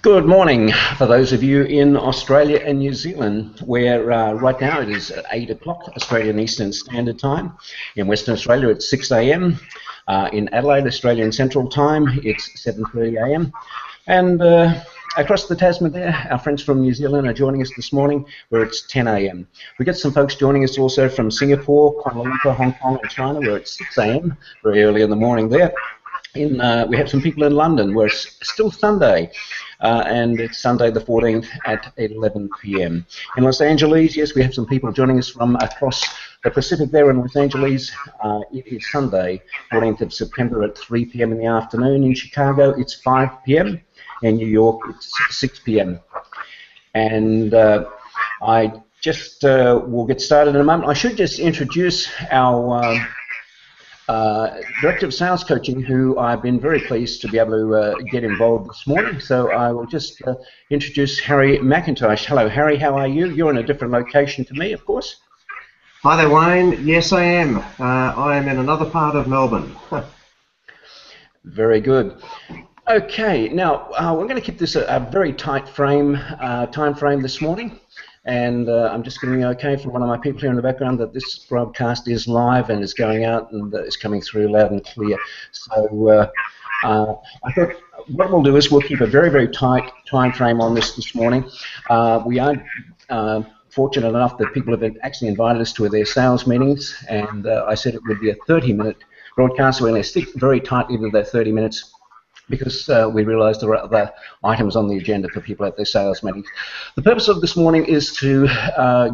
Good morning for those of you in Australia and New Zealand, where right now it is 8 o'clock Australian Eastern Standard Time. In Western Australia it's 6 a.m. In Adelaide, Australian Central Time, it's 7:30 a.m. And across the Tasman there, our friends from New Zealand are joining us this morning, where it's 10 a.m. We get some folks joining us also from Singapore, Kuala Lumpur, Hong Kong and China, where it's 6 a.m., very early in the morning there. We have some people in London where it's still Sunday, and it's Sunday the 14th at 11 p.m. In Los Angeles, yes, we have some people joining us from across the Pacific there in Los Angeles. It is Sunday, 14th of September at 3 p.m. in the afternoon. In Chicago, it's 5 p.m. In New York, it's 6 p.m. And I just will get started in a moment. I should just introduce our Director of Sales Coaching, who I've been very pleased to be able to get involved this morning. So I will just introduce Harry McIntosh. Hello, Harry. How are you? You're in a different location to me, of course. Hi there, Wayne. Yes, I am. I am in another part of Melbourne. Very good. Okay, now we're going to keep this a very tight time frame this morning. And I'm just getting okay from one of my people here in the background that this broadcast is live and is going out and it's coming through loud and clear. So I thought what we'll do is we'll keep a very, very tight time frame on this morning. We are fortunate enough that people have actually invited us to their sales meetings, and I said it would be a 30-minute broadcast, so we're going to stick very tightly to that 30 minutes. Because we realised there are other items on the agenda for people at their sales meetings. The purpose of this morning is to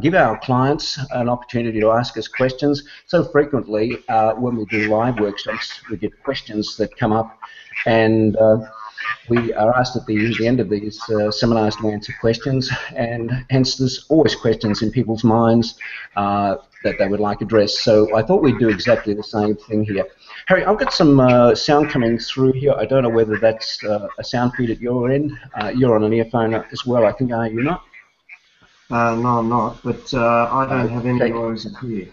give our clients an opportunity to ask us questions. So frequently when we do live workshops, we get questions that come up, and we are asked at the end of these seminars to answer questions, and hence there's always questions in people's minds that they would like addressed. So I thought we'd do exactly the same thing here. Harry, I've got some sound coming through here. I don't know whether that's a sound feed at your end. You're on an earphone as well, I think, are you not? No, I'm not, but I don't have any noise here.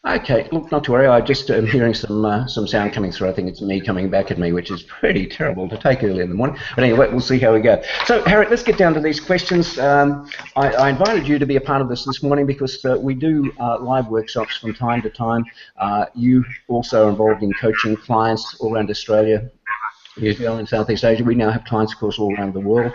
Okay, look, not to worry. I just am hearing some sound coming through. I think it's me coming back at me, which is pretty terrible to take early in the morning. But anyway, we'll see how we go. So, Harry, let's get down to these questions. I invited you to be a part of this morning because we do live workshops from time to time. You also are involved in coaching clients all around Australia, New Zealand, and Southeast Asia. We now have clients, of course, all around the world.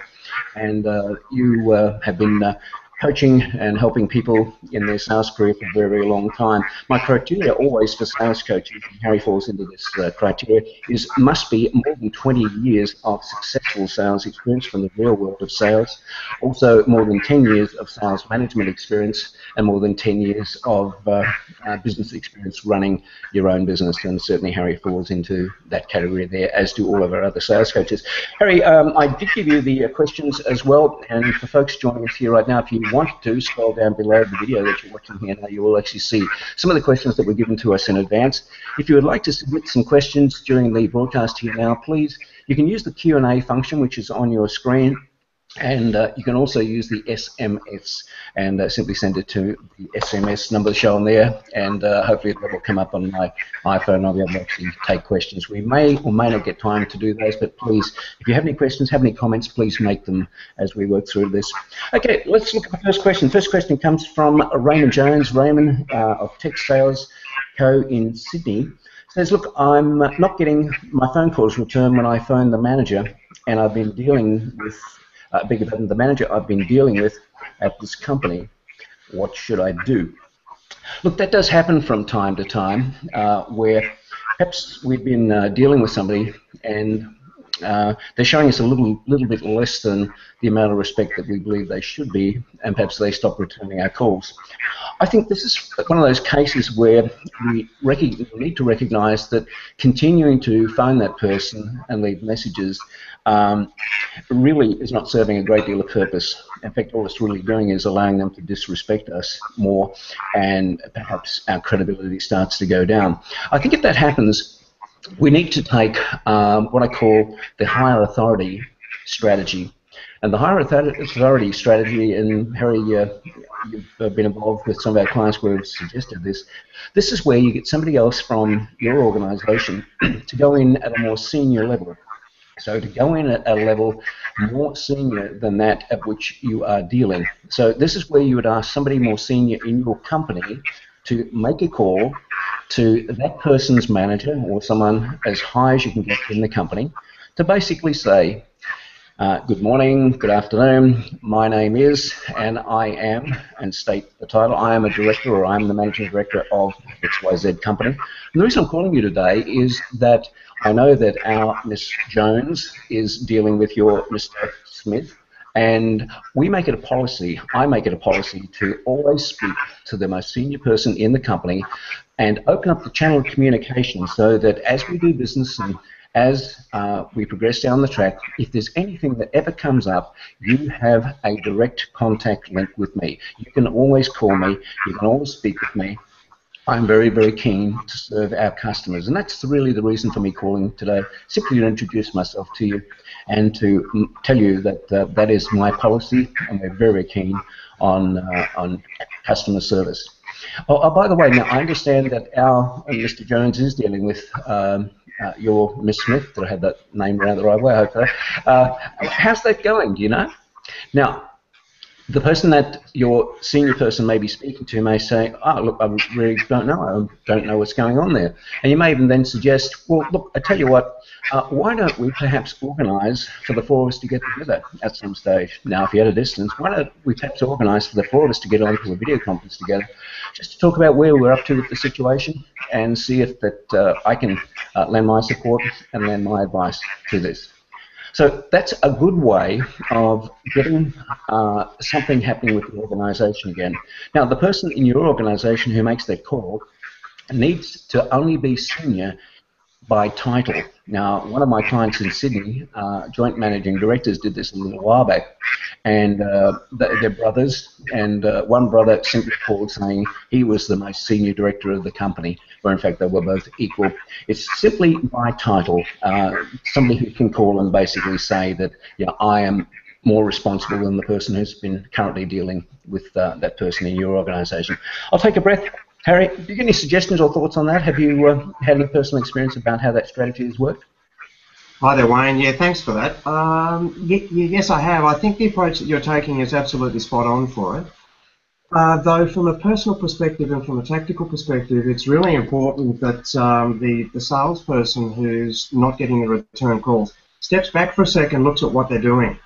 And you have been coaching and helping people in their sales career for a very, very long time. My criteria always for sales coaching, Harry falls into this criteria, is must be more than 20 years of successful sales experience from the real world of sales, also more than 10 years of sales management experience, and more than 10 years of business experience running your own business. And certainly Harry falls into that category there, as do all of our other sales coaches. Harry, I did give you the questions as well, and for folks joining us here right now, if you want to scroll down below the video that you're watching here now, you will actually see some of the questions that were given to us in advance. If you would like to submit some questions during the broadcast here now, please, you can use the Q&A function, which is on your screen, and you can also use the SMS and simply send it to the SMS number shown there, and hopefully that will come up on my iPhone. I'll be able to actually take questions. We may or may not get time to do those, but please, if you have any questions, have any comments, please make them as we work through this. Okay, let's look at the first question. First question comes from Raymond Jones. Raymond of Tech Sales Co. in Sydney says, look, I'm not getting my phone calls returned when I phone the manager, and I've been dealing with the manager I've been dealing with at this company. What should I do? Look, that does happen from time to time, where perhaps we've been dealing with somebody and they're showing us a little bit less than the amount of respect that we believe they should be, and perhaps they stop returning our calls. I think this is one of those cases where we need to recognize that continuing to phone that person and leave messages really is not serving a great deal of purpose. In fact, all it's really doing is allowing them to disrespect us more, and perhaps our credibility starts to go down. I think if that happens, we need to take what I call the higher authority strategy. And the higher authority strategy, and Harry, you've been involved with some of our clients where we've suggested this. This is where you get somebody else from your organisation to go in at a more senior level So to go in at a level more senior than that at which you are dealing. So this is where you would ask somebody more senior in your company to make a call to that person's manager or someone as high as you can get in the company to basically say, good morning, good afternoon, my name is, and I am, and state the title, I am a director or I'm the managing director of XYZ company. And the reason I'm calling you today is that I know that our Miss Jones is dealing with your Mr. Smith, and we make it a policy, I make it a policy to always speak to the most senior person in the company and open up the channel of communication so that as we do business and as we progress down the track, if there's anything that ever comes up, you have a direct contact link with me. You can always call me, you can always speak with me. I'm very, very keen to serve our customers, and that's really the reason for me calling today, simply to introduce myself to you and to tell you that that is my policy, and we're very keen on customer service. Oh, by the way, now I understand that our Mr. Jones is dealing with your Miss Smith. Did I have that name around the right way? I hope so. How's that going? Do you know? Now, the person that your senior person may be speaking to may say, oh, look, I really don't know. I don't know what's going on there. And you may even then suggest, well, look, I tell you what, why don't we perhaps organise for the four of us to get together at some stage? Now, if you're at a distance, why don't we perhaps organise for the four of us to get onto a video conference together just to talk about where we're up to with the situation and see if that I can lend my support and lend my advice to this. So that's a good way of getting something happening with the organisation again. Now, the person in your organisation who makes that call needs to only be senior by title. Now, one of my clients in Sydney, joint managing directors, did this a little while back, and they're brothers, and one brother simply called saying he was the most senior director of the company, where in fact they were both equal. It's simply by title, somebody who can call and basically say that, you know, I am more responsible than the person who's been currently dealing with that person in your organisation. I'll take a breath. Harry, do you get any suggestions or thoughts on that? Have you had any personal experience about how that strategy has worked? Hi there, Wayne. Yeah, thanks for that. Yes, I have. I think the approach that you're taking is absolutely spot on for it. Though from a personal perspective and from a tactical perspective, it's really important that the salesperson who's not getting the return calls steps back for a second, looks at what they're doing.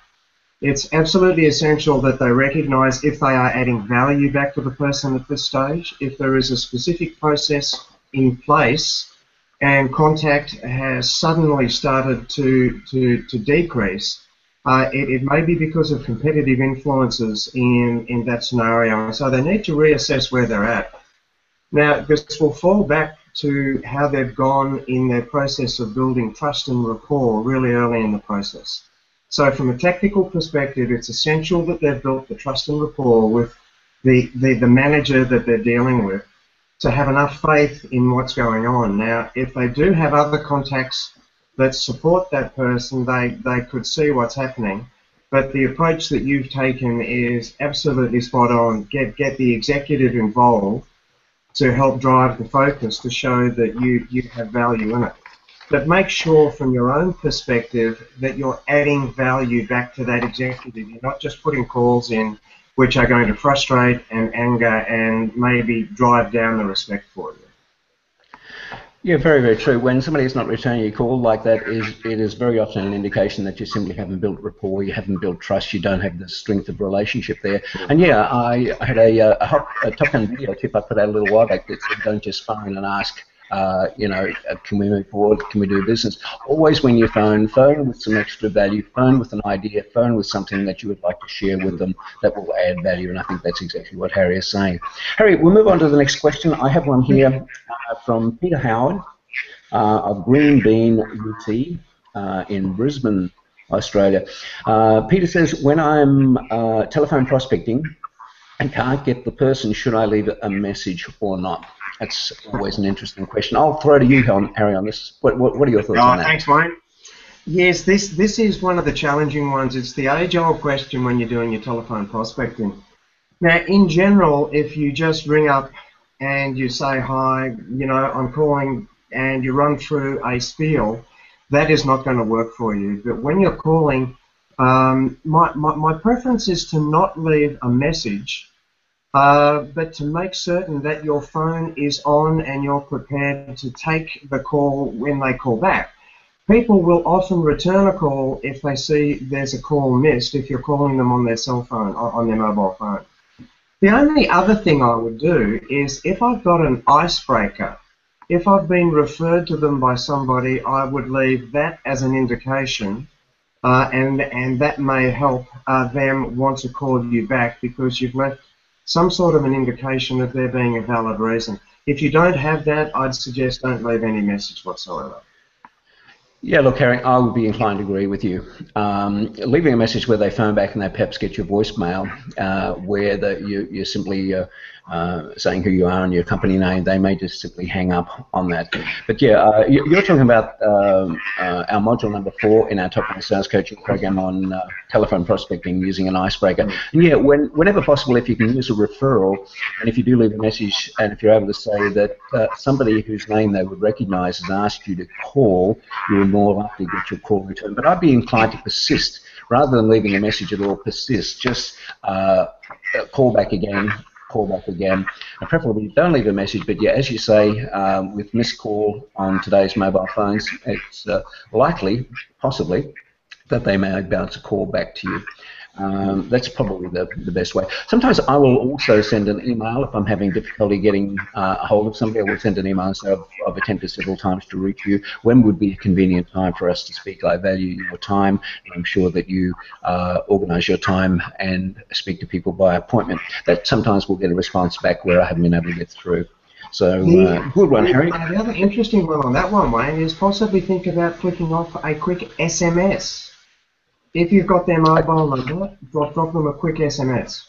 It's absolutely essential that they recognise if they are adding value back to the person at this stage. If there is a specific process in place and contact has suddenly started to decrease, it may be because of competitive influences in that scenario. So they need to reassess where they're at. Now, this will fall back to how they've gone in their process of building trust and rapport really early in the process. So from a tactical perspective, it's essential that they've built the trust and rapport with the manager that they're dealing with to have enough faith in what's going on. Now, if they do have other contacts that support that person, they could see what's happening. But the approach that you've taken is absolutely spot on. Get the executive involved to help drive the focus to show that you have value in it. But make sure from your own perspective that you're adding value back to that executive. You're not just putting calls in which are going to frustrate and anger and maybe drive down the respect for you. Yeah, very, very true. When somebody is not returning your call like that, it is very often an indication that you simply haven't built rapport, you haven't built trust, you don't have the strength of relationship there. And yeah, I had a Top Gun video tip I put out a little while back that said don't just phone and ask, you know, can we move forward, can we do business? Always when you phone with some extra value, phone with an idea, phone with something that you would like to share with them that will add value, and I think that's exactly what Harry is saying. Harry, we'll move on to the next question. I have one here from Peter Howard of Green Bean UT in Brisbane, Australia. Peter says, when I'm telephone prospecting and can't get the person, should I leave a message or not? That's always an interesting question. I'll throw to you, Harry, on this. What are your thoughts on that? Thanks, Wayne. Yes, this is one of the challenging ones. It's the age-old question when you're doing your telephone prospecting. Now, in general, if you just ring up and you say, hi, you know, I'm calling, and you run through a spiel, that is not going to work for you. But when you're calling, my preference is to not leave a message, but to make certain that your phone is on and you're prepared to take the call when they call back. People will often return a call if they see there's a call missed, if you're calling them on their cell phone, on their mobile phone. The only other thing I would do is, if I've got an icebreaker, if I've been referred to them by somebody, I would leave that as an indication, and that may help them want to call you back, because you've left some sort of an indication of there being a valid reason. If you don't have that, I'd suggest don't leave any message whatsoever. Yeah, look, Harry, I would be inclined to agree with you. Leaving a message where they phone back and they perhaps get your voicemail, where you're simply saying who you are and your company name, they may just simply hang up on that. But yeah, you're talking about our module number 4 in our Top Runner Sales Coaching Program on telephone prospecting using an icebreaker. And yeah, whenever possible, if you can use a referral, and if you do leave a message, and if you're able to say that somebody whose name they would recognize has asked you to call, you will more likely get your call returned. But I'd be inclined to persist rather than leaving a message at all. Persist. Just call back again, and preferably don't leave a message. But yeah, as you say, with missed call on today's mobile phones, it's likely, possibly, that they may be able to call back to you. That's probably the best way. Sometimes I will also send an email if I'm having difficulty getting a hold of somebody. I will send an email and say, I've attempted several times to reach you. When would be a convenient time for us to speak? I value your time, and I'm sure that you organise your time and speak to people by appointment. That sometimes will get a response back where I haven't been able to get through. So, good one, Harry. The other interesting one on that one, Wayne, is possibly think about flicking off a quick SMS. If you've got their mobile number, drop them a quick SMS.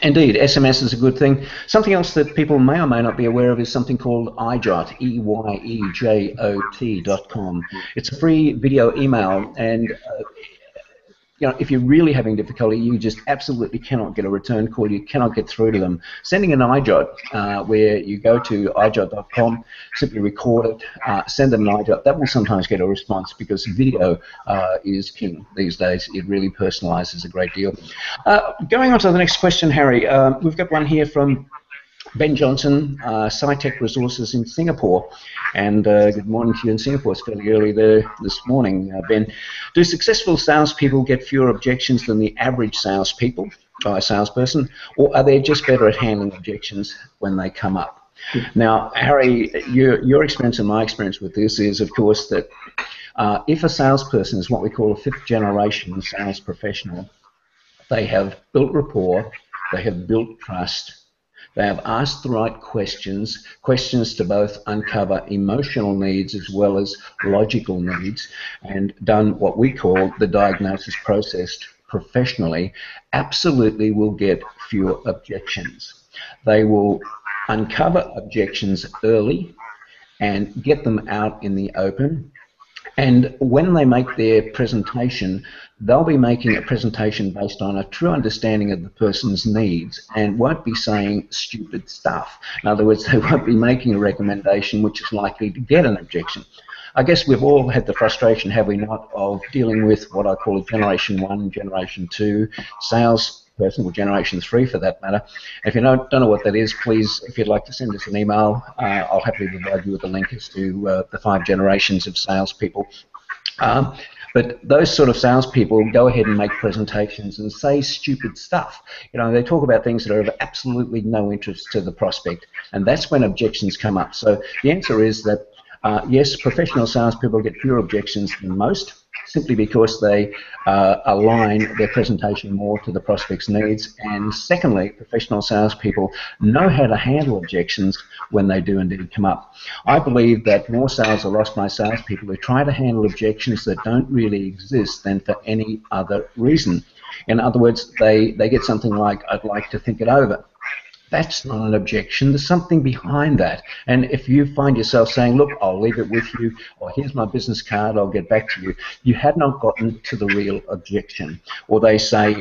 Indeed, SMS is a good thing. Something else that people may or may not be aware of is something called EYEJOT, EYEJOT.com. It's a free video email, and you know, if you're really having difficulty, you just absolutely cannot get a return call, you cannot get through to them. Sending an EYEJOT, where you go to EYEJOT.com, simply record it, send them an EYEJOT, that will sometimes get a response, because video is king these days. It really personalises a great deal. Going on to the next question, Harry, we've got one here from Ben Johnson, SciTech Resources in Singapore. And good morning to you in Singapore. It's fairly early there this morning, Ben. Do successful salespeople get fewer objections than the average salesperson, or are they just better at handling objections when they come up? Now, Harry, your experience and my experience with this is, of course, that if a salesperson is what we call a 5th-generation sales professional, they have built rapport, they have built trust, they have asked the right questions to both uncover emotional needs as well as logical needs, and done what we call the diagnosis process professionally, absolutely will get fewer objections. They will uncover objections early and get them out in the open. And when they make their presentation, they'll be making a presentation based on a true understanding of the person's needs, and won't be saying stupid stuff. In other words, they won't be making a recommendation which is likely to get an objection. I guess we've all had the frustration, have we not, of dealing with what I call a Generation 1, Generation 2 sales person, or Generation 3 for that matter. If you don't know what that is, please, if you'd like to send us an email, I'll happily provide you with a link as to the 5 generations of salespeople. But those sort of salespeople go ahead and make presentations and say stupid stuff. You know, they talk about things that are of absolutely no interest to the prospect, and that's when objections come up. So the answer is that yes, professional salespeople get fewer objections than most, simply because they align their presentation more to the prospect's needs. And secondly, professional salespeople know how to handle objections when they do indeed come up. I believe that more sales are lost by salespeople who try to handle objections that don't really exist than for any other reason. In other words, they get something like, I'd like to think it over. That's not an objection. There's something behind that. And if you find yourself saying, look, I'll leave it with you, or here's my business card, I'll get back to you, you have not gotten to the real objection. Or they say,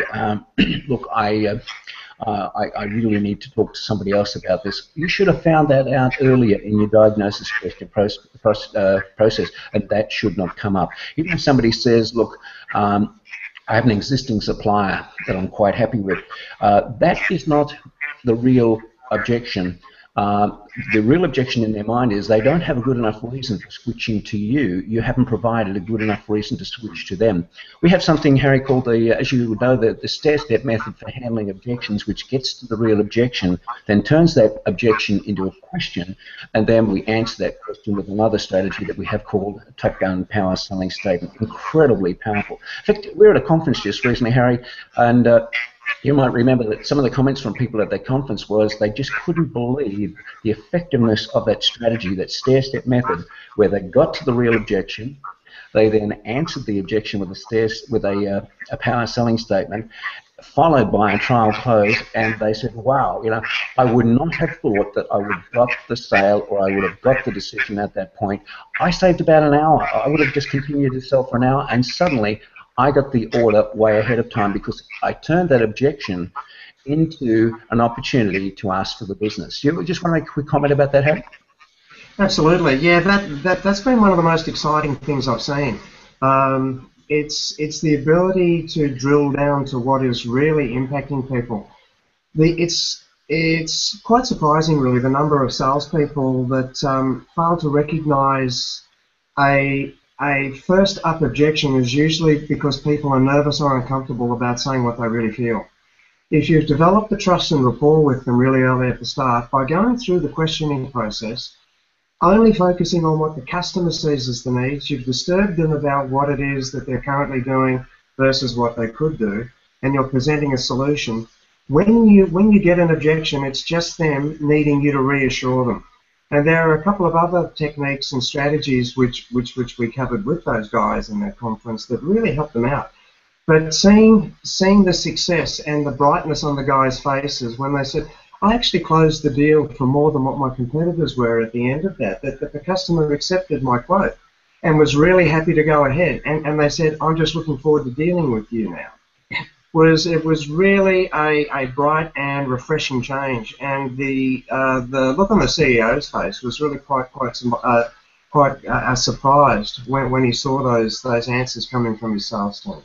look, I I really need to talk to somebody else about this. You should have found that out earlier in your diagnosis question process, and that should not come up. Even if somebody says, look, I have an existing supplier that I'm quite happy with, that is not the real objection. The real objection in their mind is they don't have a good enough reason for switching to you. You haven't provided a good enough reason to switch to them. We have something, Harry, called the, as you know, the stair-step method for handling objections, which gets to the real objection, then turns that objection into a question, and then we answer that question with another strategy that we have called Top Gun Power Selling Statement. Incredibly powerful. In fact, we were at a conference just recently, Harry, and you might remember that some of the comments from people at that conference was they just couldn't believe the effectiveness of that strategy, that stair-step method, where they got to the real objection, they then answered the objection with a power selling statement, followed by a trial close, and they said, wow, I would not have thought that I would have got the sale or I would have got the decision at that point. I saved about an hour. I would have just continued to sell for an hour, and suddenly I got the order way ahead of time because I turned that objection into an opportunity to ask for the business. You just want to make a quick comment about that, Harry? Absolutely, yeah. That's been one of the most exciting things I've seen. It's the ability to drill down to what is really impacting people. It's quite surprising, really, the number of salespeople that fail to recognise a first-up objection is usually because people are nervous or uncomfortable about saying what they really feel. If you've developed the trust and rapport with them really early at the start, by going through the questioning process, only focusing on what the customer sees as the needs, you've disturbed them about what it is that they're currently doing versus what they could do, and you're presenting a solution. When you get an objection, it's just them needing you to reassure them. And there are a couple of other techniques and strategies which we covered with those guys in that conference that really helped them out. But seeing the success and the brightness on the guys' faces when they said, I actually closed the deal for more than what my competitors were at the end of that the customer accepted my quote and was really happy to go ahead. And they said, I'm just looking forward to dealing with you now. It was really a bright and refreshing change, and the look on the CEO's face was really quite surprised when he saw those answers coming from his sales team.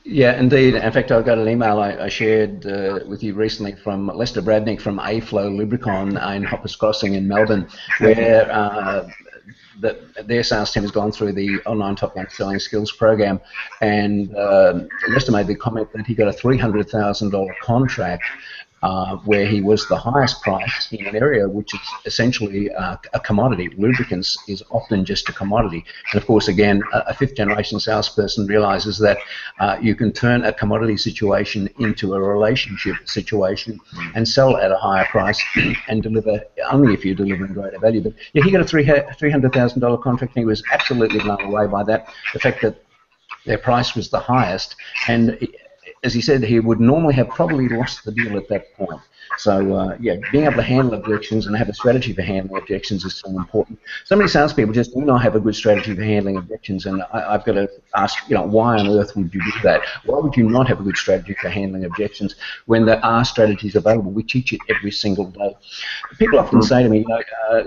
Yeah, indeed. In fact, I got an email I shared with you recently from Lester Bradnick from A-Flow Lubricon in Hoppers Crossing in Melbourne, where their sales team has gone through the online Top Gun Selling Skills program, and Lester made the comment that he got a $300,000 contract where he was the highest price in an area which is essentially a commodity. Lubricants is often just a commodity. And of course, again, a fifth-generation salesperson realizes that you can turn a commodity situation into a relationship situation and sell at a higher price and deliver only if you're delivering greater value. But yeah, he got a $300,000 contract, and he was absolutely blown away by that. The fact that their price was the highest, and as he said, he would normally have probably lost the deal at that point. So, yeah, being able to handle objections and have a strategy for handling objections is so important. So many salespeople just do not have a good strategy for handling objections, and I've got to ask, why on earth would you do that? Why would you not have a good strategy for handling objections when there are strategies available? We teach it every single day. People often say to me,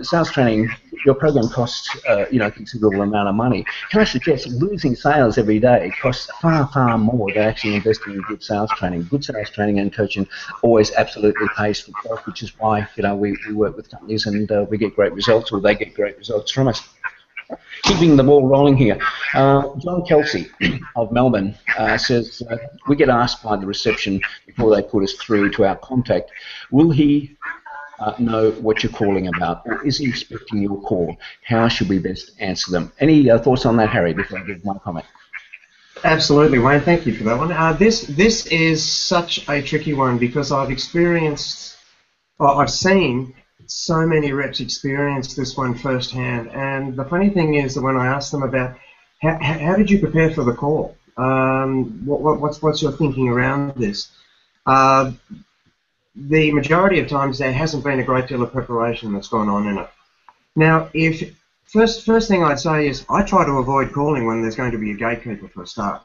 sales training, your program costs, a considerable amount of money. Can I suggest losing sales every day costs far, far more than actually investing in good sales training. Good sales training and coaching always absolutely pays for itself, which is why we work with companies and we get great results, or they get great results from us. Keeping the ball rolling here, John Kelsey of Melbourne says, we get asked by the reception before they put us through to our contact, will he know what you're calling about, or is he expecting your call? How should we best answer them? Any thoughts on that, Harry, before I give my comment? Absolutely, Wayne. Thank you for that one. This is such a tricky one because I've seen so many reps experience this one firsthand. And the funny thing is that when I ask them about how did you prepare for the call, what's your thinking around this, the majority of times there hasn't been a great deal of preparation that's gone on in it. Now, First thing I'd say is I try to avoid calling when there's going to be a gatekeeper for a start,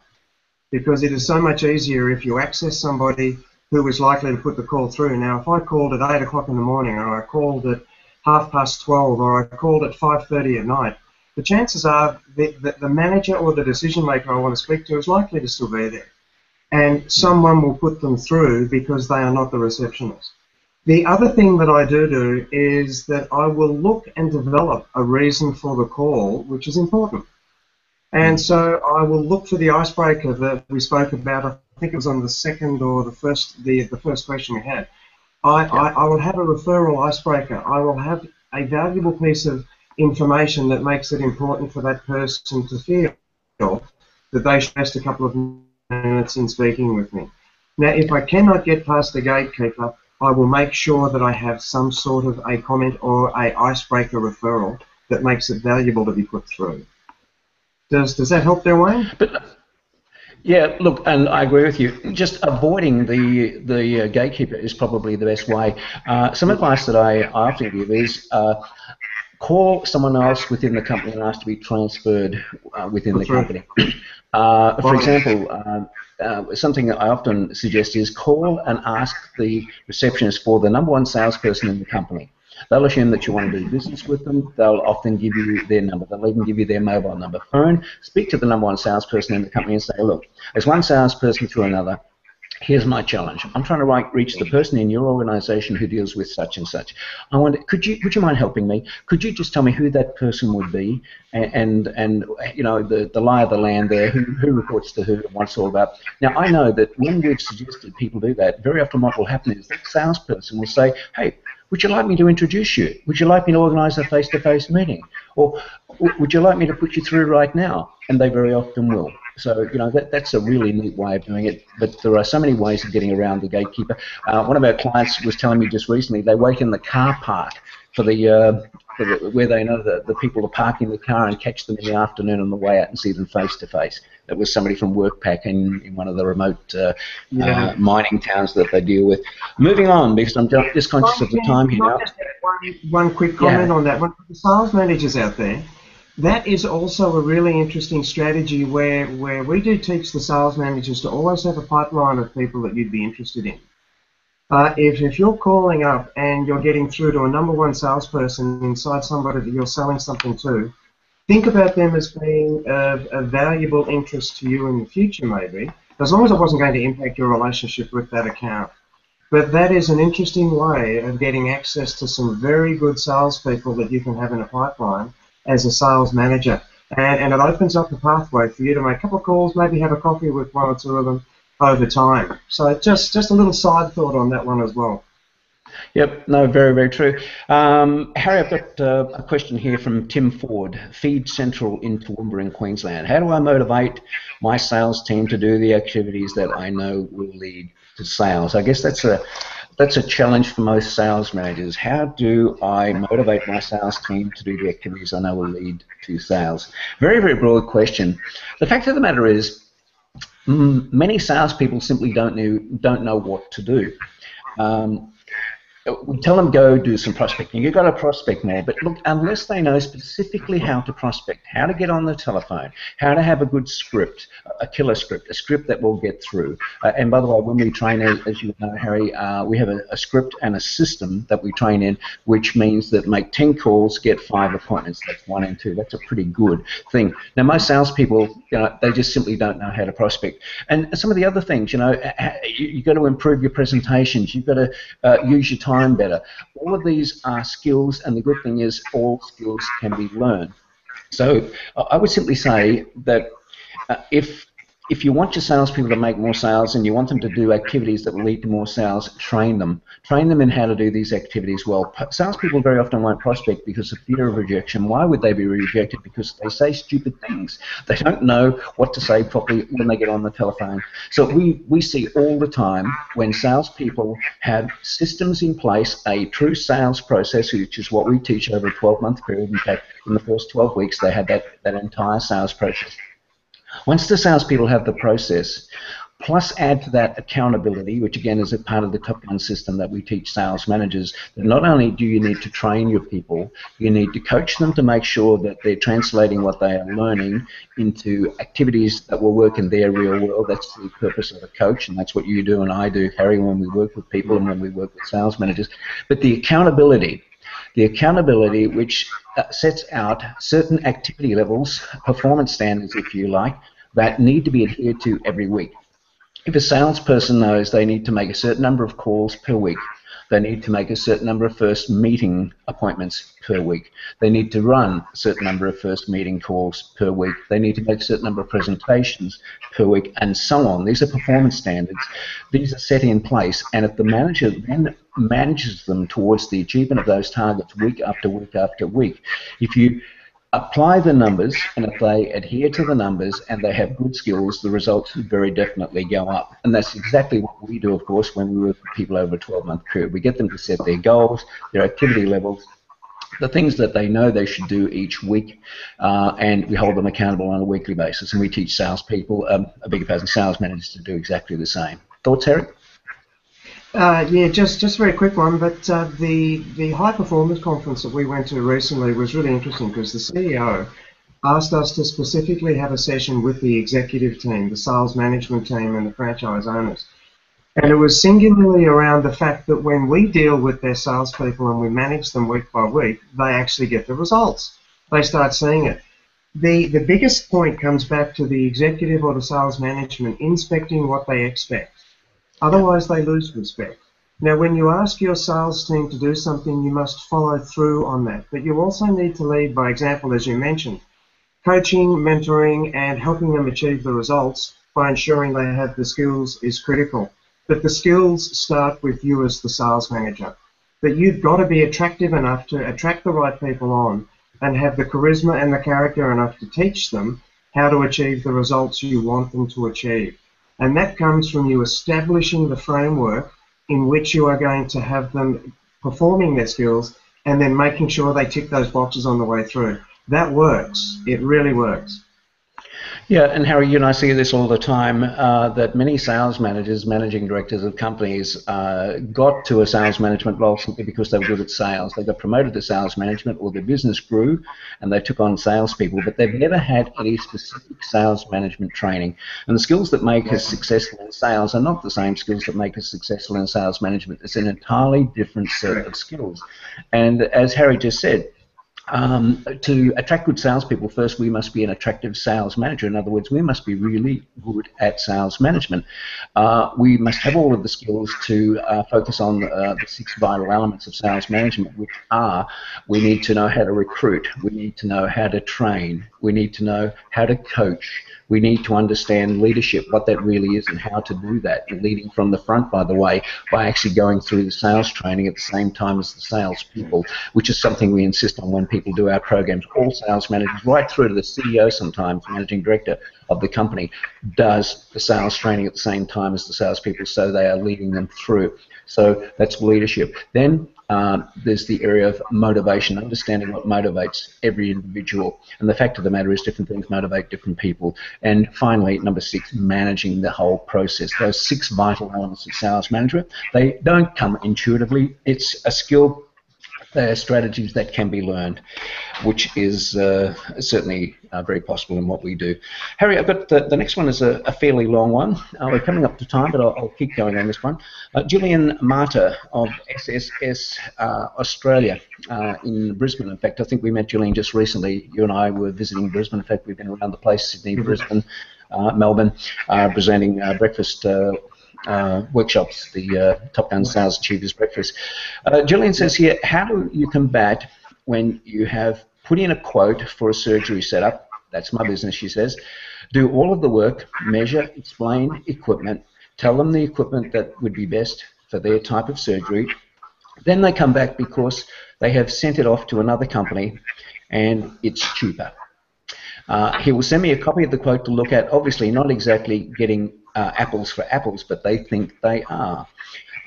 because it is so much easier if you access somebody who is likely to put the call through. Now, if I called at 8 o'clock in the morning, or I called at 12:30, or I called at 5:30 at night, the chances are that the manager or the decision maker I want to speak to is likely to still be there. And someone will put them through because they are not the receptionist. The other thing that I do is that I will look and develop a reason for the call, which is important. And so I will look for the icebreaker that we spoke about. I think it was on the second or the first question we had. I will have a referral icebreaker. I will have a valuable piece of information that makes it important for that person to feel that they should invest a couple of minutes in speaking with me. Now, if I cannot get past the gatekeeper, I will make sure that I have some sort of a comment or a icebreaker referral that makes it valuable to be put through. Does that help there, Wayne? But yeah, look, and I agree with you. Just avoiding the gatekeeper is probably the best way. Some advice that I often give is call someone else within the company and ask to be transferred within the company. For example, something that I often suggest is call and ask the receptionist for the #1 salesperson in the company. They'll assume that you want to do business with them. They'll often give you their number. They'll even give you their mobile number. Phone, speak to the #1 salesperson in the company and say, look, as one salesperson to another, here's my challenge. I'm trying to reach the person in your organisation who deals with such and such. I wonder, would you mind helping me? Could you just tell me who that person would be and you know, the lie of the land there, who reports to who and what it's all about. Now, I know that when we've suggested people do that, very often what will happen is that salesperson will say, hey, would you like me to introduce you? Would you like me to organise a face-to-face meeting? Or would you like me to put you through right now? And they very often will. So, you know, that's a really neat way of doing it. But there are so many ways of getting around the gatekeeper. One of our clients was telling me just recently they wait in the car park for where they know the people are parking the car and catch them in the afternoon on the way out and see them face-to-face. It was somebody from WorkPack in one of the remote mining towns that they deal with. Moving on, because I'm just conscious of the time here now. One quick comment on that. One for the sales managers out there, that is also a really interesting strategy where we do teach the sales managers to always have a pipeline of people that you'd be interested in. If you're calling up and you're getting through to a #1 salesperson inside somebody that you're selling something to, think about them as being of a valuable interest to you in the future, maybe, as long as it wasn't going to impact your relationship with that account. But that is an interesting way of getting access to some very good salespeople that you can have in a pipeline as a sales manager. And it opens up the pathway for you to make a couple of calls, maybe have a coffee with one or two of them over time. So just a little side thought on that one as well. Yep, no, very, very true. Harry, I've got a question here from Tim Ford, Feed Central in Toowoomba in Queensland. How do I motivate my sales team to do the activities that I know will lead to sales? I guess that's a challenge for most sales managers. How do I motivate my sales team to do the activities I know will lead to sales? Very, very broad question. The fact of the matter is, many salespeople simply don't know what to do. We tell them go do some prospecting. You've got to prospect more, but look, unless they know specifically how to prospect, how to get on the telephone, how to have a good script, a killer script, a script that will get through. And by the way, when we train, as you know, Harry, we have a script and a system that we train in, which means that make 10 calls, get 5 appointments. That's 1 and 2. That's a pretty good thing. Now, most salespeople, you know, they just simply don't know how to prospect. And some of the other things, you know, you've got to improve your presentations. You've got to use your time better. All of these are skills, and the good thing is all skills can be learned. So I would simply say that if you want your salespeople to make more sales and you want them to do activities that will lead to more sales, train them. Train them in how to do these activities well. Salespeople very often won't prospect because of fear of rejection. Why would they be rejected? Because they say stupid things. They don't know what to say properly when they get on the telephone. So we see all the time when salespeople have systems in place, a true sales process, which is what we teach over a 12-month period. In fact, in the first 12 weeks, they had that entire sales process. Once the salespeople have the process, plus add to that accountability, which again is a part of the Top Gun system that we teach sales managers, that not only do you need to train your people, you need to coach them to make sure that they're translating what they are learning into activities that will work in their real world. That's the purpose of a coach, and that's what you do and I do, Harry, when we work with people and when we work with sales managers. But the accountability which sets out certain activity levels, performance standards, if you like, that need to be adhered to every week. If a salesperson knows they need to make a certain number of calls per week, they need to make a certain number of first meeting appointments per week, they need to run a certain number of first meeting calls per week, they need to make a certain number of presentations per week, and so on. These are performance standards. These are set in place, and if the manager then manages them towards the achievement of those targets week after week after week, if you apply the numbers, and if they adhere to the numbers and they have good skills, the results very definitely go up. And that's exactly what we do, of course, when we work with people over a 12-month period. We get them to set their goals, their activity levels, the things that they know they should do each week, and we hold them accountable on a weekly basis. And we teach salespeople, sales managers to do exactly the same. Thoughts, Harry? Yeah, just a very quick one, but the high performance conference that we went to recently was really interesting because the CEO asked us to specifically have a session with the executive team, the sales management team and the franchise owners. And it was singularly around the fact that when we deal with their salespeople and we manage them week by week, they actually get the results. They start seeing it. The biggest point comes back to the executive or the sales management inspecting what they expect. Otherwise, they lose respect. Now, when you ask your sales team to do something, you must follow through on that. But you also need to lead by example, as you mentioned. Coaching, mentoring, and helping them achieve the results by ensuring they have the skills is critical. But the skills start with you as the sales manager. But you've got to be attractive enough to attract the right people on and have the charisma and the character enough to teach them how to achieve the results you want them to achieve. And that comes from you establishing the framework in which you are going to have them performing their skills and then making sure they tick those boxes on the way through. That works. It really works. Yeah, and Harry, you and I see this all the time, that many sales managers, managing directors of companies got to a sales management role simply because they were good at sales. They got promoted to sales management, or their business grew and they took on salespeople, but they've never had any specific sales management training. And the skills that make us successful in sales are not the same skills that make us successful in sales management. It's an entirely different set of skills. And as Harry just said, to attract good salespeople, first we must be an attractive sales manager. In other words, we must be really good at sales management. We must have all of the skills to focus on the 6 vital elements of sales management, which are: we need to know how to recruit, we need to know how to train, we need to know how to coach, we need to understand leadership, what that really is and how to do that, and leading from the front, by the way, by actually going through the sales training at the same time as the sales people, which is something we insist on when people do our programs. All sales managers, right through to the CEO sometimes, managing director of the company, does the sales training at the same time as the salespeople, so they are leading them through. So that's leadership. Then there's the area of motivation, understanding what motivates every individual. And the fact of the matter is, different things motivate different people. And finally, number 6, managing the whole process. Those 6 vital elements of sales management, they don't come intuitively. It's a skill. They are strategies that can be learned, which is certainly very possible in what we do. Harry, I've got the next one is a fairly long one. We're coming up to time, but I'll keep going on this one. Gillian Marta of SSS Australia in Brisbane. In fact, I think we met Gillian just recently. You and I were visiting Brisbane. In fact, we've been around the place: Sydney, Brisbane, Melbourne, presenting breakfast workshops, the Top Gun Sales Achievers Breakfast. Gillian says here, how do you combat when you have put in a quote for a surgery setup? That's my business, she says. Do all of the work, measure, explain equipment, tell them the equipment that would be best for their type of surgery. Then they come back because they have sent it off to another company and it's cheaper. He will send me a copy of the quote to look at, obviously not exactly getting apples for apples, but they think they are.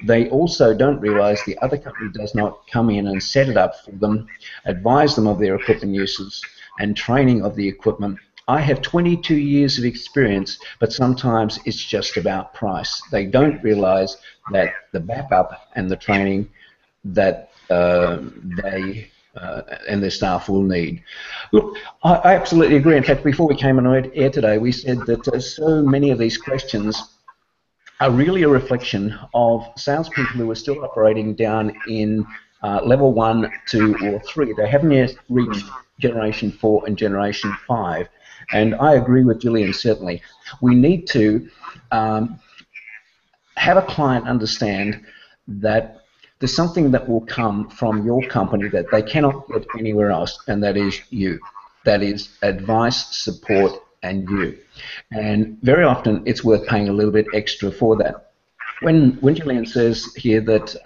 They also don't realize the other company does not come in and set it up for them, advise them of their equipment uses and training of the equipment, I have 22 years of experience, but sometimes it's just about price. They don't realize that the backup and the training that they and their staff will need. Look, I absolutely agree. In fact, before we came on air today, we said that so many of these questions are really a reflection of salespeople who are still operating down in level 1, 2, or 3. They haven't yet reached Generation 4 and Generation 5. And I agree with Gillian, certainly. We need to have a client understand that there's something that will come from your company that they cannot get anywhere else, and that is you. That is advice, support, and you. And very often it's worth paying a little bit extra for that. When Gillian says here that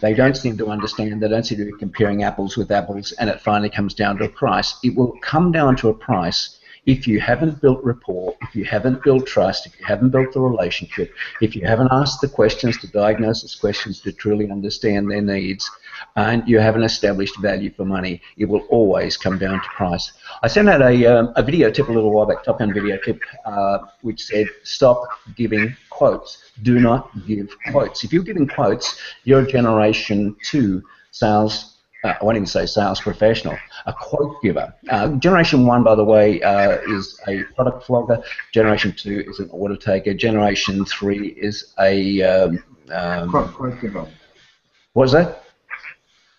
they don't seem to understand, they don't seem to be comparing apples with apples, and it finally comes down to a price, it will come down to a price if you haven't built rapport, if you haven't built trust, if you haven't built the relationship, if you haven't asked the questions, the diagnosis questions to truly understand their needs, and you haven't established value for money, it will always come down to price. I sent out a video tip a little while back, Top Gun video tip, which said, stop giving quotes. Do not give quotes. If you're giving quotes, you're a Generation 2 sales I won't even say sales professional, a quote giver. Generation 1, by the way, is a product flogger. Generation 2 is an order taker. Generation 3 is a... quote giver. What was that?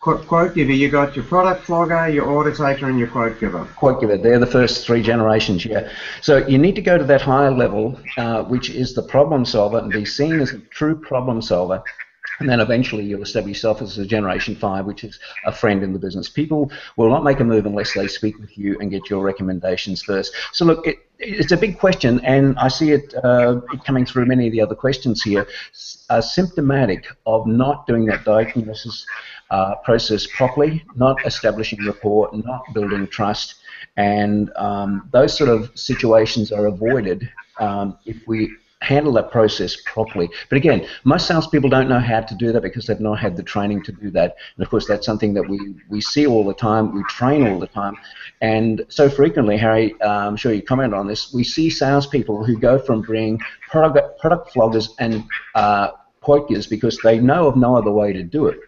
Quote giver. You got your product flogger, your order taker, and your quote giver. Quote giver. They're the first 3 generations, yeah. So you need to go to that higher level, which is the problem solver, and be seen as a true problem solver. And then eventually you'll establish yourself as a Generation 5, which is a friend in the business. People will not make a move unless they speak with you and get your recommendations first. So look, it's a big question, and I see it coming through many of the other questions here, symptomatic of not doing that diagnosis process properly, not establishing rapport, not building trust, and those sort of situations are avoided if we handle that process properly. But again, most salespeople don't know how to do that because they've not had the training to do that. And of course, that's something that we see all the time, we train all the time. And so frequently, Harry, I'm sure you comment on this, we see salespeople who go from being product floggers and quote givers because they know of no other way to do it,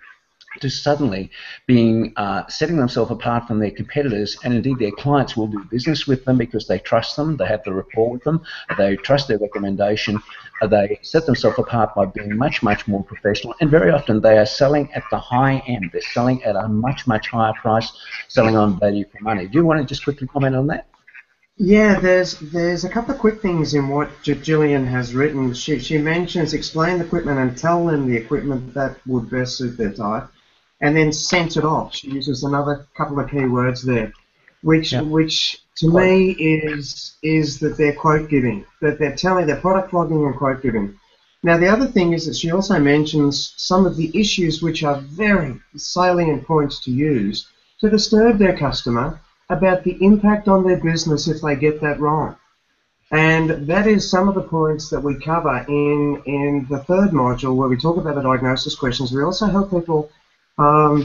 to suddenly being setting themselves apart from their competitors, and indeed their clients will do business with them because they trust them, they have the rapport with them, they trust their recommendation, they set themselves apart by being much, much more professional, and very often they are selling at the high end. They're selling at a much, much higher price, selling on value for money. Do you want to just quickly comment on that? Yeah, there's a couple of quick things in what Gillian has written. She mentions explain the equipment and tell them the equipment that would best suit their type, and then sent it off. She uses another couple of key words there, which to me is that they're quote giving, that they're product flogging and quote giving. Now the other thing is that she also mentions some of the issues which are very salient points to use to disturb their customer about the impact on their business if they get that wrong. And that is some of the points that we cover in the third module where we talk about the diagnosis questions. We also help people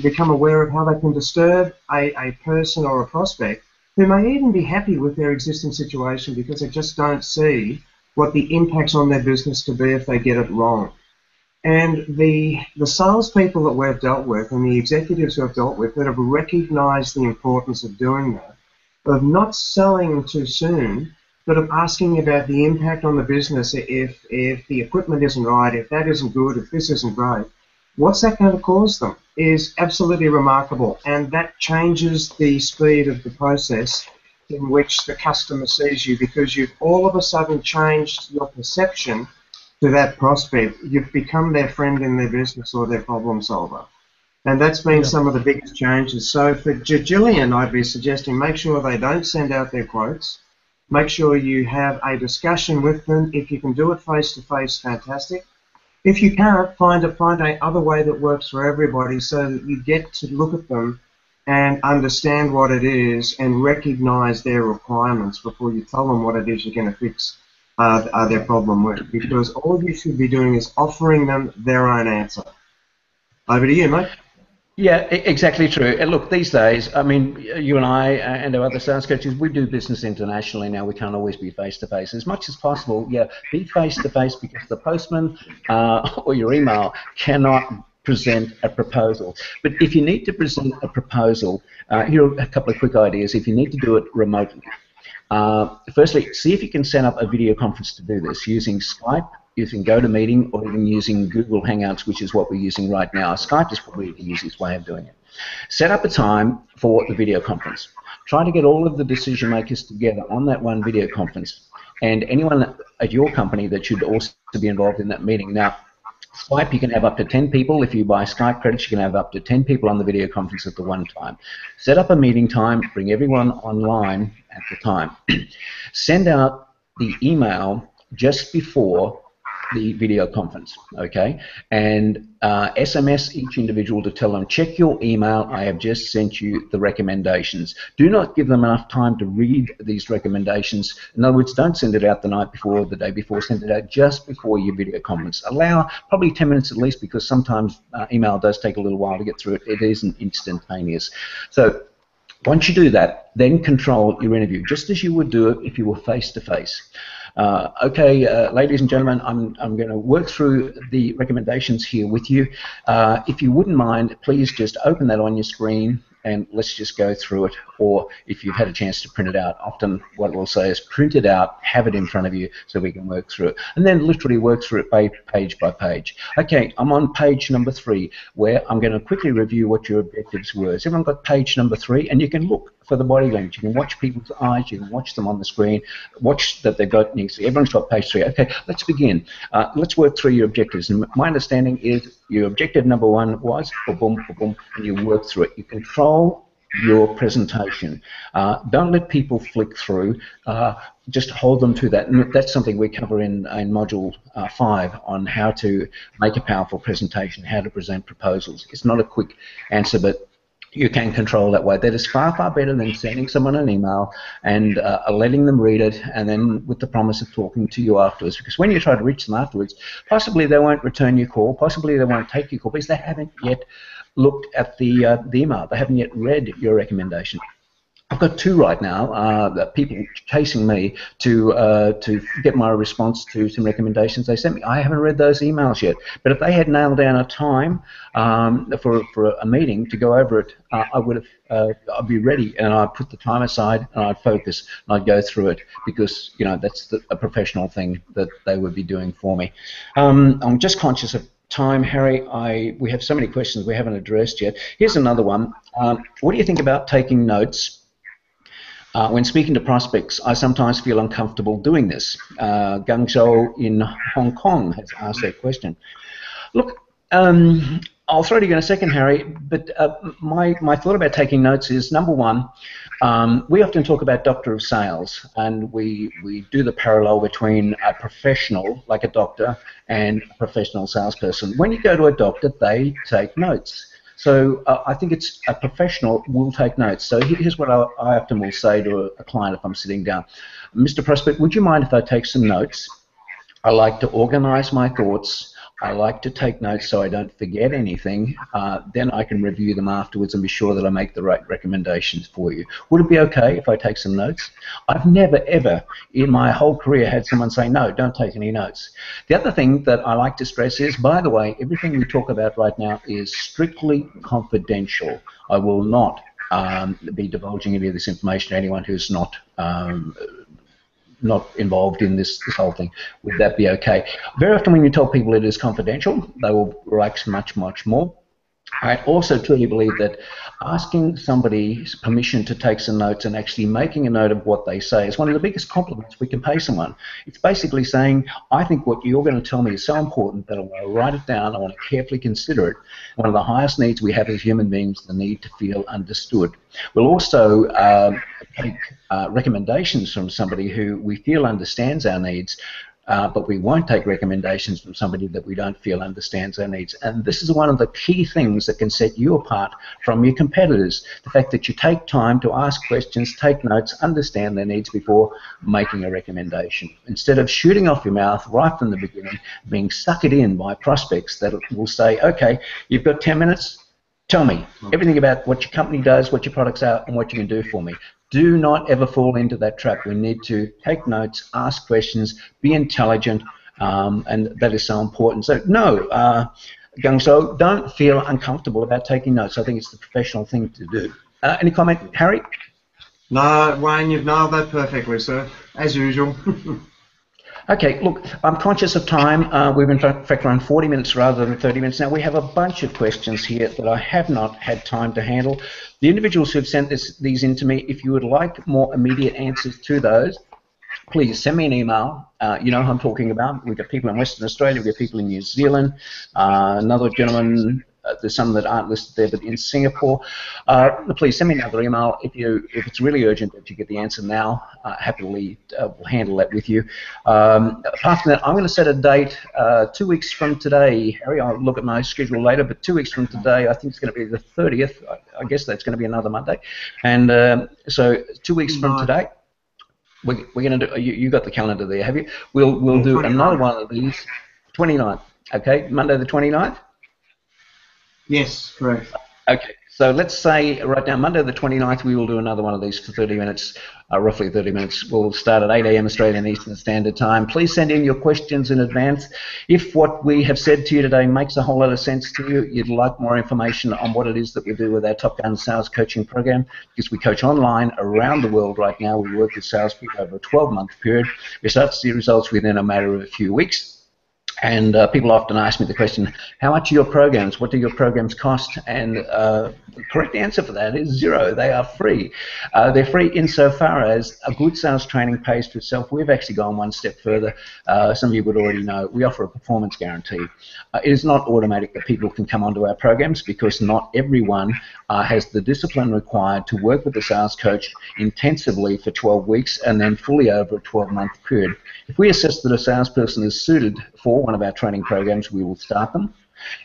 become aware of how they can disturb a person or a prospect who may even be happy with their existing situation because they just don't see what the impacts on their business to be if they get it wrong. And the salespeople that we've dealt with and the executives who have dealt with that have recognized the importance of doing that, of not selling too soon, but of asking about the impact on the business if the equipment isn't right, if that isn't good, if this isn't great, what's that going to cause them is absolutely remarkable, and that changes the speed of the process in which the customer sees you because you've all of a sudden changed your perception to that prospect. You've become their friend in their business or their problem solver. And that's been some of the biggest changes. So for Gillian, I'd be suggesting make sure they don't send out their quotes. Make sure you have a discussion with them. If you can do it face-to-face, fantastic. If you can't, find a other way that works for everybody so that you get to look at them and understand what it is and recognize their requirements before you tell them what it is you're going to fix their problem with. Because all you should be doing is offering them their own answer. Over to you, mate. Yeah, exactly true. And look, these days, I mean, you and I and our other sales coaches, we do business internationally now. We can't always be face to face. As much as possible, yeah, be face to face because the postman or your email cannot present a proposal. But if you need to present a proposal, here are a couple of quick ideas. If you need to do it remotely, firstly, see if you can set up a video conference to do this using Skype, using GoToMeeting, or even using Google Hangouts, which is what we're using right now. Skype is probably the easiest way of doing it. Set up a time for the video conference. Try to get all of the decision makers together on that one video conference, and anyone at your company that should also be involved in that meeting. Now, Skype, you can have up to 10 people. If you buy Skype credits, you can have up to 10 people on the video conference at the one time. Set up a meeting time, bring everyone online at the time. Send out the email just before the video conference, okay? And SMS each individual to tell them, check your email, I have just sent you the recommendations. Do not give them enough time to read these recommendations. In other words, don't send it out the night before or the day before, send it out just before your video conference. Allow probably 10 minutes at least, because sometimes email does take a little while to get through it. It isn't instantaneous. So once you do that, then control your interview, just as you would do it if you were face-to-face. Okay, ladies and gentlemen, I'm going to work through the recommendations here with you. If you wouldn't mind, please just open that on your screen and let's just go through it. Or if you've had a chance to print it out, often what we'll say is print it out, have it in front of you so we can work through it. And then literally work through it page by page. Okay, I'm on page number 3, where I'm going to quickly review what your objectives were. Has everyone got page number 3? And you can look for the body language. You can watch people's eyes, you can watch them on the screen, watch that they've got next. Everyone's got page 3. Okay, let's begin. Let's work through your objectives. And my understanding is your objective number 1 was boom, boom, and you work through it. You control your presentation. Don't let people flick through. Just hold them to that. And that's something we cover in Module 5 on how to make a powerful presentation, how to present proposals. It's not a quick answer, but you can control that way. That is far, far better than sending someone an email and letting them read it and then with the promise of talking to you afterwards. Because when you try to reach them afterwards, possibly they won't return your call, possibly they won't take your call because they haven't yet looked at the email. They haven't yet read your recommendation. I've got 2 right now, people chasing me to get my response to some recommendations they sent me. I haven't read those emails yet, but if they had nailed down a time for a meeting to go over it, I would have. I'd be ready, and I'd put the time aside, and I'd focus, and I'd go through it because that's a professional thing that they would be doing for me. I'm just conscious of time, Harry. We have so many questions we haven't addressed yet. Here's another one. What do you think about taking notes? When speaking to prospects, I sometimes feel uncomfortable doing this. Gang Zhou in Hong Kong has asked that question. Look, I'll throw to you in a second, Harry, but my thought about taking notes is, number 1, we often talk about doctor of sales, and we do the parallel between a professional, like a doctor, and a professional salesperson. When you go to a doctor, they take notes. So I think it's a professional will take notes. So here's what I often will say to a client if I'm sitting down. Mr. Prospect, would you mind if I take some notes? I like to organize my thoughts. I like to take notes so I don't forget anything. Then I can review them afterwards and be sure that I make the right recommendations for you. Would it be okay if I take some notes? I've never, ever in my whole career had someone say, no, don't take any notes. The other thing that I like to stress is, by the way, everything we talk about right now is strictly confidential. I will not be divulging any of this information to anyone who's not involved in this whole thing. Would that be okay? Very often when you tell people it is confidential, they will relax much, much more. I also truly believe that asking somebody's permission to take some notes and actually making a note of what they say is one of the biggest compliments we can pay someone. It's basically saying, I think what you're going to tell me is so important that I want to write it down, I want to carefully consider it. One of the highest needs we have as human beings is the need to feel understood. We'll also take recommendations from somebody who we feel understands our needs, but we won't take recommendations from somebody that we don't feel understands our needs. And this is one of the key things that can set you apart from your competitors. The fact that you take time to ask questions, take notes, understand their needs before making a recommendation. Instead of shooting off your mouth right from the beginning, being suckered in by prospects that will say, okay, you've got 10 minutes, Tell me everything about what your company does, what your products are, and what you can do for me. Do not ever fall into that trap. We need to take notes, ask questions, be intelligent, and that is so important. So no, Gung So, don't feel uncomfortable about taking notes. I think it's the professional thing to do. Any comment, Harry? No, Wayne, you've nailed that perfectly, sir, as usual. Okay, look, I'm conscious of time. We've in fact run 40 minutes rather than 30 minutes. Now, we have a bunch of questions here that I have not had time to handle. The individuals who have sent these in to me, if you would like more immediate answers to those, please send me an email. You know who I'm talking about. We've got people in Western Australia, we've got people in New Zealand, another gentleman, there's some that aren't listed there, but in Singapore. Please send me another email if it's really urgent that you get the answer now. Happily we'll handle that with you. Apart from that, I'm going to set a date 2 weeks from today. Harry, I'll look at my schedule later, but 2 weeks from today, I think it's going to be the 30th. I guess that's going to be another Monday. And so 2 weeks from today, we're going to do. You got the calendar there, have you? We'll do 29. Another one of these. 29th. Okay, Monday the 29th. Yes, correct. Okay, so let's say right now, Monday the 29th, we will do another one of these for 30 minutes, roughly 30 minutes. We'll start at 8 a.m. Australian Eastern Standard Time. Please send in your questions in advance. If what we have said to you today makes a whole lot of sense to you, you'd like more information on what it is that we do with our Top Gun Sales Coaching Program, because we coach online around the world right now. We work with salespeople over a 12-month period. We start to see results within a matter of a few weeks. And people often ask me the question, how much are your programs? What do your programs cost? And the correct answer for that is zero. They are free. They're free insofar as a good sales training pays for itself. We've actually gone one step further. Some of you would already know. We offer a performance guarantee. It is not automatic that people can come onto our programs, because not everyone has the discipline required to work with a sales coach intensively for 12 weeks and then fully over a 12-month period. If we assess that a salesperson is suited for one of our training programs, we will start them.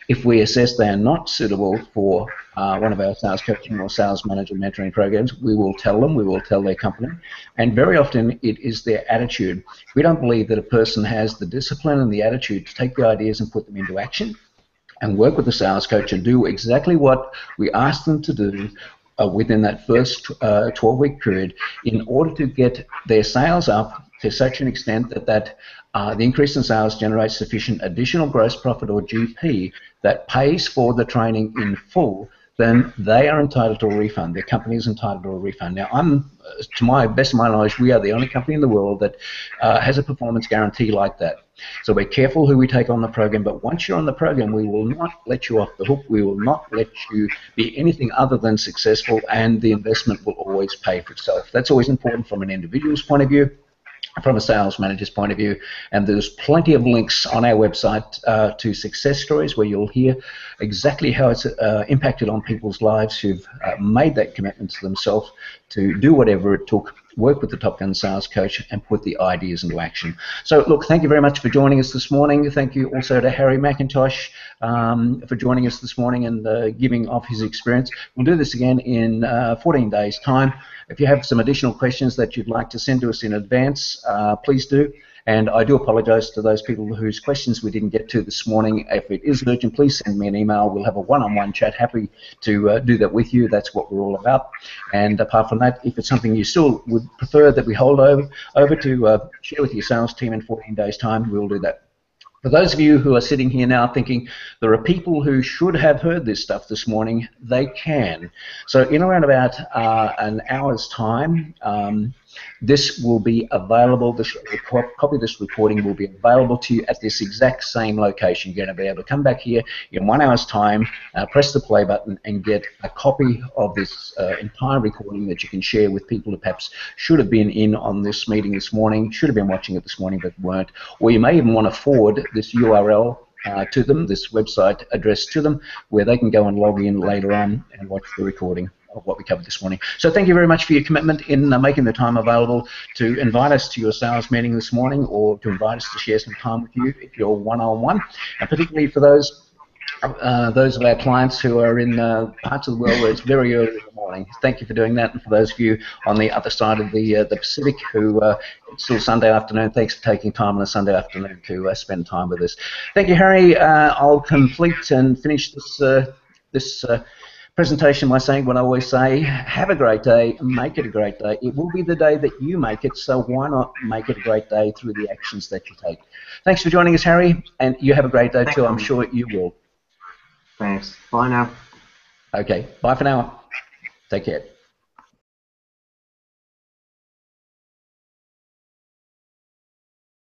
If we assess they are not suitable for one of our sales coaching or sales manager mentoring programs, we will tell them, we will tell their company. And very often it is their attitude. We don't believe that a person has the discipline and the attitude to take the ideas and put them into action and work with the sales coach and do exactly what we ask them to do within that first 12-week period in order to get their sales up to such an extent that the increase in sales generates sufficient additional gross profit, or GP, that pays for the training in full. Then they are entitled to a refund. Their company is entitled to a refund. Now, to my best of my knowledge, we are the only company in the world that has a performance guarantee like that. So we're careful who we take on the program, but once you're on the program, we will not let you off the hook. We will not let you be anything other than successful, and the investment will always pay for itself. That's always important from an individual's point of view, from a sales manager's point of view, and there's plenty of links on our website to success stories where you'll hear exactly how it's impacted on people's lives who've made that commitment to themselves to do whatever it took, work with the Top Gun Sales Coach, and put the ideas into action. So look, thank you very much for joining us this morning. Thank you also to Harry McIntosh for joining us this morning and giving off his experience. We'll do this again in 14 days' time. If you have some additional questions that you'd like to send to us in advance, please do. And I do apologise to those people whose questions we didn't get to this morning. If it is urgent, please send me an email. We'll have a one-on-one chat. Happy to do that with you. That's what we're all about. And apart from that, if it's something you still would prefer that we hold over to share with your sales team in 14 days' time, we'll do that. For those of you who are sitting here now thinking there are people who should have heard this stuff this morning, they can. So in around about an hour's time, this will be available, a copy of this recording will be available to you at this exact same location. You're going to be able to come back here in 1 hour's time, press the play button, and get a copy of this entire recording that you can share with people who perhaps should have been in on this meeting this morning, should have been watching it this morning but weren't. Or you may even want to forward this URL to them, this website address to them, where they can go and log in later on and watch the recording of what we covered this morning. So thank you very much for your commitment in making the time available to invite us to your sales meeting this morning, or to invite us to share some time with you if you're one-on-one, and particularly for those of our clients who are in parts of the world where it's very early in the morning. Thank you for doing that. And for those of you on the other side of the Pacific who it's still Sunday afternoon, thanks for taking time on a Sunday afternoon to spend time with us. Thank you, Harry. I'll complete and finish this presentation by saying what I always say: have a great day, make it a great day. It will be the day that you make it, so why not make it a great day through the actions that you take? Thanks for joining us, Harry, and you have a great day too. I'm sure you will. Thanks. Bye now. Okay, bye for now. Take care.